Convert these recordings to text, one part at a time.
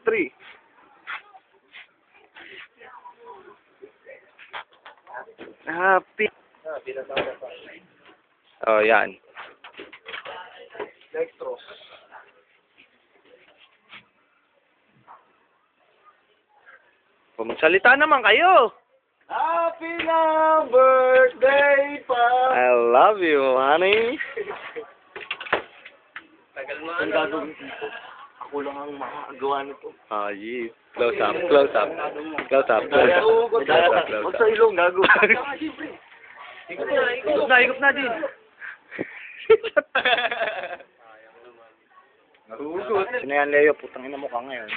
3. Happy. Oh, yan. Dextrose. Magsalita naman kayo. Happy na birthday pa! I love you, honey. Tagal mo ang gagawin dito. Ako lang ang makakagawa nito. Ah, yes. Close up, close up. Close up, close up. Close up, close Huwag up. sa ilong, gago. Ikot na din. Nahugot. Sino yan, Leo? Putang ina mo ka ngayon.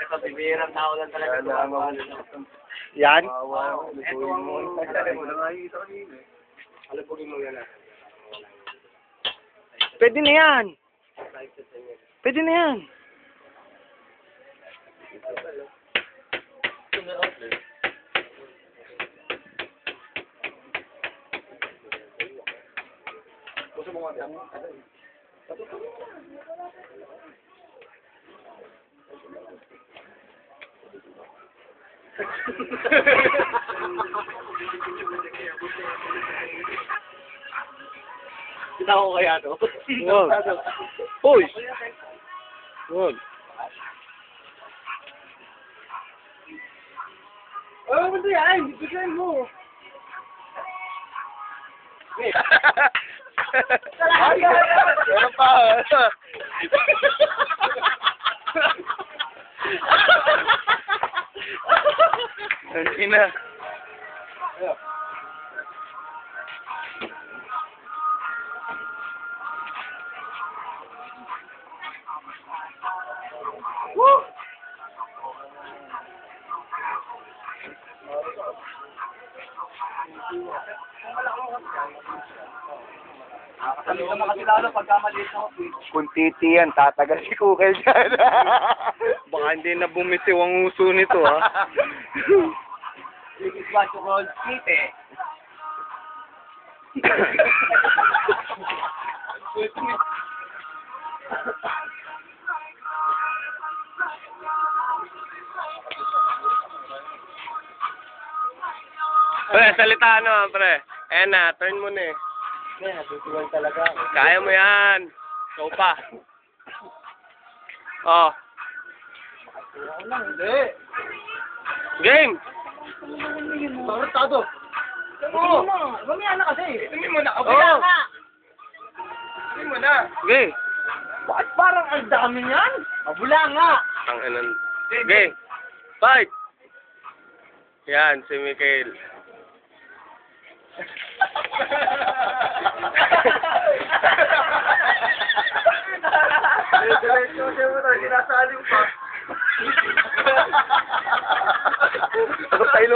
Ito, bibihirang tao lang talaga. Yan? Lutuin mo. Alapugin mo yan. Pwede na yan. Pwede na yan. Gusto mo nga dami? Kita ko kaya to. Wag. Uy! Wag. Oh, ano yan? Bigyan mo. Ano pa? Ang ina. Woo! Nakakasali ka makakilala pagka maliit na ako. Kung titi yan, tatagal si Kukel dyan. Baka hindi na bumitiw ang uso nito, ha? This is what you call skite. Pre, salita ano, pre. Ayan na, turn mo na eh. Kaya natutuwal talaga ako. Kaya mo yan. Ikaw pa. Oh. Hindi. Game! Tartado. Oo. Mamaya na kasi. Hindi mo na. Oo. Hindi mo na. Game! Bakit parang ang dami niyan? Mabula nga. Ang inan. Game! Fight! Yan, si Mikael.